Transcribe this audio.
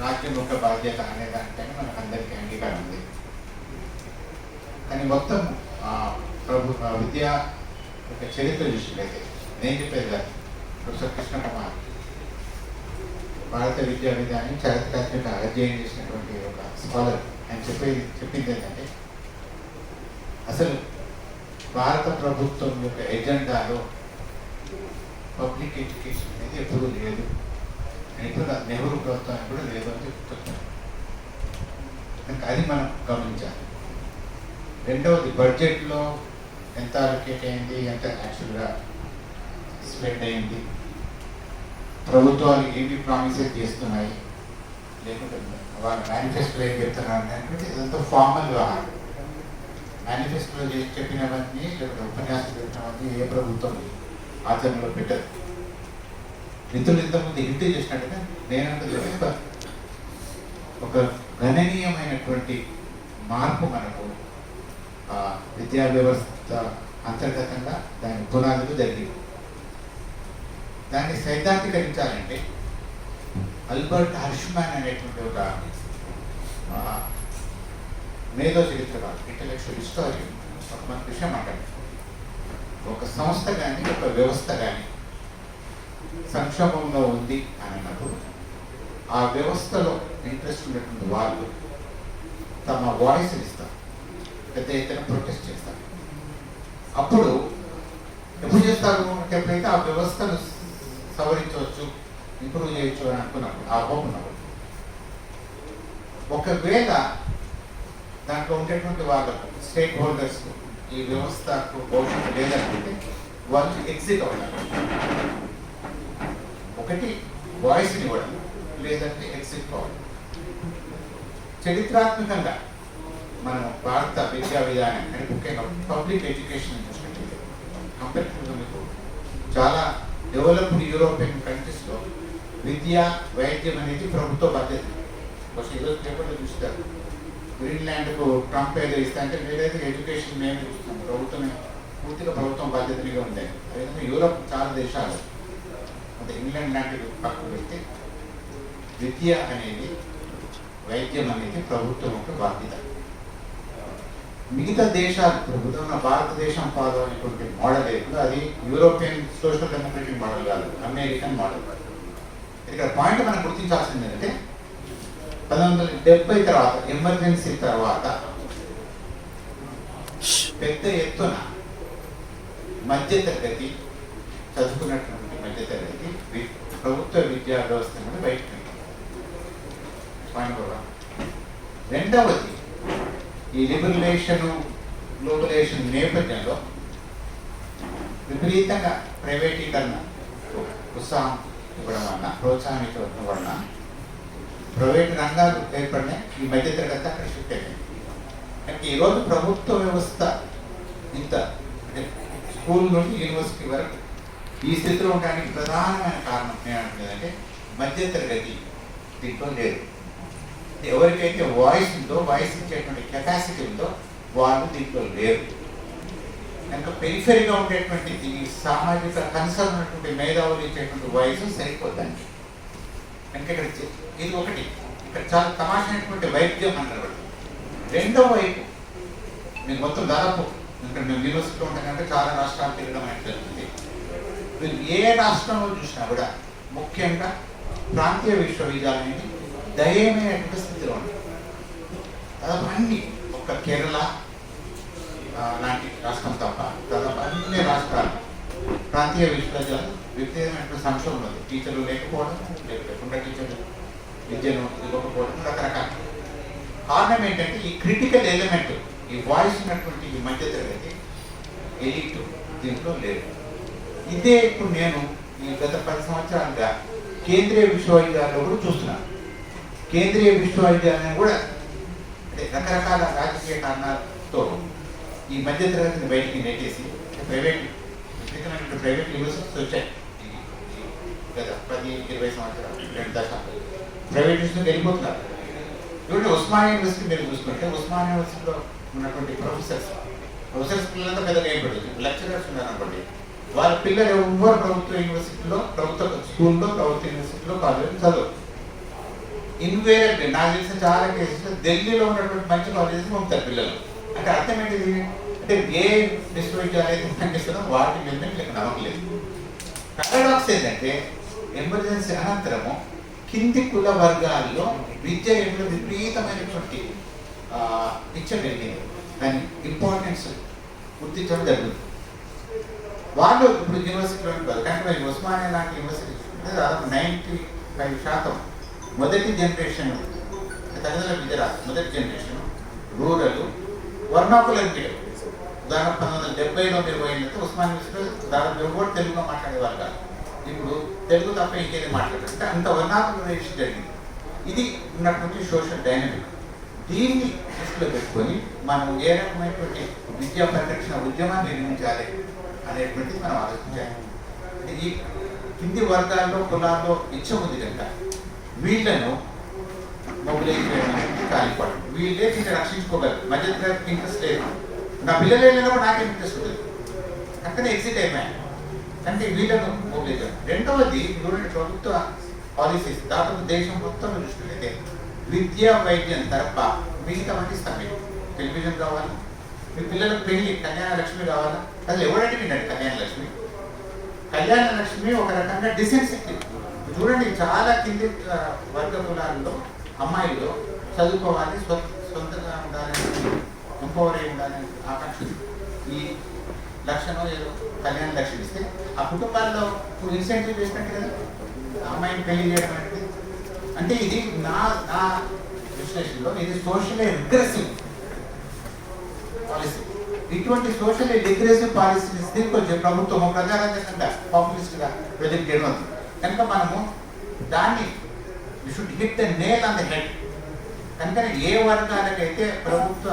రాజ్యం యొక్క బాధ్యత అనే దానిపైన మనకు అందరికీ అంగీకారం ఉంది. కానీ మొత్తం విద్య యొక్క చరిత్ర చూసినట్లయితే నేను చెప్పేది కాదు, ప్రొఫెసర్ కృష్ణ కుమార్ భారత విద్యా విధాన్ని చారిత్రాత్మక అధ్యయనం చేసినటువంటి ఒక స్కాలర్ ఆయన చెప్పింది ఏంటంటే, అసలు భారత ప్రభుత్వం యొక్క ఎజెండాలో పబ్లిక్ ఎడ్యుకేషన్ అనేది ఎప్పుడూ లేదు, ఇప్పుడు నెహ్రూ ప్రభుత్వానికి కూడా లేదు అని చెప్తున్నారు. కనుక అది మనం గమనించాలి. రెండవది, బడ్జెట్లో ఎంత అలొకేట్ అయింది, ఎంత యాక్చువల్గా స్పెండ్ అయింది, ప్రభుత్వాలు ఏమి ప్రామిసెస్ చేస్తున్నాయి, లేకుంటే వాళ్ళ మేనిఫెస్టోలో ఏం చెప్తున్నారు అంటే ఇదంతా ఫార్మల్ వ్యవహారం. మేనిఫెస్టోలో చెప్పినవన్నీ లేకపోతే ఉపన్యాసాలు చెప్పినవన్నీ ఏ ప్రభుత్వం ఆచరణలో పెట్టదు. మిత్రులు ఇంతకుముందు హింట్ చేసినట్టుగా నేనంటే ఒక గణనీయమైనటువంటి మార్పు మనకు విద్యా వ్యవస్థ అంతర్గతంగా దాని పునాదులు జరిగింది. దాన్ని సైద్ధాంతికరించాలంటే అల్బర్ట్ హర్ష్మాన్ అనేటువంటి ఒక మేధో చరిత్రకారు, ఇంటలెక్చువల్ హిస్టారియన్ ఒక మన విషయం మాట్లాడారు. ఒక సంస్థ కానీ ఒక వ్యవస్థ కానీ సంక్షోభంలో ఉంది అని అన్నప్పుడు ఆ వ్యవస్థలో ఇంట్రెస్ట్ ఉన్నటువంటి వాళ్ళు తమ వాయిస్ ఇస్తారు, పెద్ద ఎత్తున ప్రొటెస్ట్ చేస్తారు. అప్పుడు ఎప్పుడు చేస్తారు అంటే ఎప్పుడైతే ఆ వ్యవస్థను సవరించవచ్చు, ఇంప్రూవ్ చేయొచ్చు అని అనుకున్నప్పుడు, ఆ హోప్ ఉన్నప్పుడు. ఒకవేళ దాంట్లో ఉండేటువంటి వాళ్ళకు స్టేక్ హోల్డర్స్ ఈ వ్యవస్థకు భవిష్యత్తు లేదనుకుంటే వాళ్ళు ఎగ్జిట్ అవ్వడం. ఒకటి వాయిస్ని ఇవ్వడం, లేదంటే ఎగ్జిట్ కావడం. చరిత్రాత్మకంగా మనం భారత విద్యా విధానం అంటే ముఖ్యంగా పబ్లిక్ ఎడ్యుకేషన్ చూసినట్లయితే కంపేరిటివ్గా మీకు చాలా డెవలప్డ్ యూరోపియన్ కంట్రీస్లో విద్య వైద్యం అనేది ప్రభుత్వ బాధ్యత. బస్ ఈరోజు పేపర్లో చూస్తారు, గ్రీన్లాండ్కు ట్రంప్ ఏదో ఇస్తా అంటే మీరైతే ఎడ్యుకేషన్ మేము చూస్తాం, ప్రభుత్వమే పూర్తిగా ప్రభుత్వం బాధ్యతగా ఉంది. అదేవిధంగా యూరోప్ చాలా దేశాలు అంటే ఇంగ్లాండ్ లాంటివి పక్కన పెడితే విద్య అనేది వైద్యం అనేది ప్రభుత్వం యొక్క బాధ్యత. మిగతా దేశాలు ప్రభుత్వం భారతదేశం ఫాలో అనేటువంటి మోడల్ ఏదో అది యూరోపియన్ సోషల్ డెమోక్రటిక్ మోడల్ కాదు, అమెరికన్ మోడల్. ఇక్కడ పాయింట్ మనం గుర్తించాల్సింది ఏంటంటే 1970 తర్వాత ఎమర్జెన్సీ తర్వాత పెద్ద ఎత్తున మధ్యతరగతి చదువుకున్నటువంటి మధ్యతరగతి ప్రభుత్వ విద్యా వ్యవస్థ నుండి బయటకు పాయింట్. రెండవది, ఈ లిబరలేషన్ గ్లోబలైజేషన్ నేపథ్యంలో విపరీతంగా ప్రైవేటీకరణ ఉత్సాహం ఇవ్వడం వలన, ప్రోత్సాహం ఇవ్వడం వలన ప్రైవేట్ రంగాలు ఏర్పడినాయి. ఈ మధ్యతరగతి అక్కడ షిఫ్ట్ అయినాయి. అంటే ఈరోజు ప్రభుత్వ వ్యవస్థ ఇంత అంటే స్కూల్ నుండి యూనివర్సిటీ వరకు ఈ స్థితిలో ఉండడానికి ప్రధానమైన కారణం ఏమంటుందంటే మధ్యతరగతి దీంట్లో లేదు. ఎవరికైతే వాయిస్ ఉందో, వాయిస్ ఇచ్చేటువంటి కెపాసిటీ ఉందో వాళ్ళు దీంట్లో లేరు. కనుక పెరిఫెరీగా ఉండేటువంటి ఈ సామాజిక కన్సర్న్ ఉన్నటువంటి మేధావులు ఇచ్చేటువంటి వాయిస్ సరిపోద్దండి. కనుక ఇక్కడ ఇది ఒకటి. ఇక్కడ చాలా తమాషైనటువంటి వైద్యం అంటారు. రెండవ వైపు మీరు మొత్తం దాదాపు ఇక్కడ మేము యూనివర్సిటీలో ఉంటామంటే చాలా రాష్ట్రాలు తిరగడం అనేది జరుగుతుంది. మీరు ఏ రాష్ట్రంలో చూసినా కూడా ముఖ్యంగా ప్రాంతీయ విశ్వవిద్యాలయాన్ని దయమైనటువంటి స్థితిలో ఉంది. దాదాపు అన్ని ఒక్క కేరళ లాంటి రాష్ట్రం తప్ప దాదాపు అన్ని రాష్ట్రాలు ప్రాంతీయ విశ్వవిద్యాలయాలు విపరీతమైనటువంటి సంక్షోభం ఉంది. టీచర్లు లేకపోవడం, లేకుండా టీచర్లు విద్యను ఇవ్వకపోవడం, రకరకాల కారణం ఏంటంటే ఈ క్రిటికల్ ఎలిమెంట్, ఈ వాయిస్ ఉన్నటువంటి ఈ మధ్యతరగతి ఎలిట్ దీంట్లో లేదు. ఇదే ఇప్పుడు నేను ఈ గత 10 సంవత్సరాలుగా కేంద్రీయ విశ్వవిద్యాలయంలో కూడా చూస్తున్నాను. కేంద్రీయ విశ్వవిద్యాలయం కూడా అంటే రకరకాల రాజకీయ కారణాలతో ఈ మధ్యతరగతిని బయటికి నెట్టేసి ప్రైవేట్ యూనివర్సిటీస్ వచ్చాయి. గత 10-20 సంవత్సరాలు 2 దశాబ్దాలు ప్రైవేట్ యూనివర్సిటీకి వెళ్ళిపోతున్నారు. ఇప్పుడు ఉస్మానియా యూనివర్సిటీ మీరు చూసుకుంటే ఉస్మానియా యూనివర్సిటీలో ఉన్నటువంటి ప్రొఫెసర్స్ పిల్లలంతా పెద్దగా ఏం పడుతుంది, లెక్చరర్స్ ఉన్నారనుకోండి, వాళ్ళ పిల్లలు ఎవ్వరు ప్రభుత్వ యూనివర్సిటీలో, ప్రభుత్వ స్కూల్లో, ప్రభుత్వ యూనివర్సిటీలో, కాలేజీలో చదువు. ఇన్వేరియబుల్ నాకు తెలిసిన చాలా కేసులు ఢిల్లీలో ఉన్నటువంటి మంచి కాలేజెస్ పంపుతారు పిల్లలు. అంటే అర్థం ఏంటిది అంటే ఏ విశ్వవిద్యాలయం పనిచేస్తుందో వాటి మీద మీకు నమ్మకం లేదు. పారాడాక్స్ ఏంటంటే ఎమర్జెన్సీ అనంతరము కింది కుల వర్గాల్లో విద్య ఏమిటో విపరీతమైనటువంటి ఇచ్చ పెరిగింది, దాని ఇంపార్టెన్స్ గుర్తించడం జరుగుతుంది. వాళ్ళు ఇప్పుడు యూనివర్సిటీలో కాదు కానీ ఉస్మానియా లాంటి యూనివర్సిటీ దాదాపు 95% మొదటి జనరేషన్ తల్లిదండ్రుల విద్య రాదు. మొదటి జనరేషన్ రూరల్ వర్ణాకులర్ మీడియం. ఉదాహరణ 1970లో మీరు పోయినట్టు ఉస్మానియా యూనివర్సిటీలో దాదాపు ఎవరు తెలుగులో మాట్లాడేవారు కాదు. ఇప్పుడు తెలుగు తప్ప ఇంకేది మాట్లాడారు. అంటే అంత వర్ణాకులరైజేషన్ జరిగింది. ఇది ఉన్నటువంటి సోషల్ డైనమిక్. దీన్ని దృష్టిలో పెట్టుకొని మనం ఏ రకమైనటువంటి విద్యా పరిరక్షణ ఉద్యమాన్ని నిర్మించాలి అనేటువంటిది మనం ఆలోచించాలి. ఈ కింది వర్గాల్లో కులాల్లో ఇచ్చ ఉంది కనుక వీళ్ళను మొబిలైజ్ చేయడానికి కాలిపడదు. వీళ్ళే దీన్ని రక్షించుకోగలరు. మధ్యతరగతికి ఇంట్రెస్ట్ లేదు. నా పిల్లలు వెళ్ళినప్పుడు నాకేం ఇంట్రెస్ట్ ఉండదు, అక్కడే ఎగ్జిట్ అయిపోయాను. అంటే వీళ్ళను మొబిలైజ్ చేయాలి. రెండవది చూడండి, ప్రభుత్వ పాలసీస్ దాదాపు దేశం మొత్తం దృష్టిలో విద్యా వైద్యం తరప మిగతావన్నీ ఇస్తాం. టెలివిజన్ కావాలి, మీ పిల్లలకు పెళ్లి కళ్యాణ లక్ష్మి కావాలా, అది ఎవరంటే వినండి. కళ్యాణ లక్ష్మి ఒక రకంగా డిసెన్సిటివ్. చూడండి, చాలా కింది వర్గ కులాల్లో అమ్మాయిలు చదువుకోవాలి, సొంతంగా ఉండాలని, ఎంపవర్ అయి ఉండాలని ఆకాంక్ష. ఈ లక్షణం ఏదో కళ్యాణ లక్ష్మి ఇస్తే ఆ కుటుంబాల్లో ఇన్సెంటివ్ చేసినట్టు కదా అమ్మాయిని పెళ్లి చేయడం అనేది. అంటే ఇది నా విశ్లేషణలో ఇది సోషల్లీ రిగ్రెసివ్ పాలసీ. ఇటువంటి సోషల్లీ రిగ్రెసివ్ పాలసీని కొంచెం ప్రభుత్వం ప్రజారాజ్యంగా పాపులిస్ట్గా ప్రజెంట్ చేయడం అవుతుంది. కనుక మనము దాన్ని we should hit the nail on the head. కనుక ఏ వర్గాలకైతే ప్రభుత్వ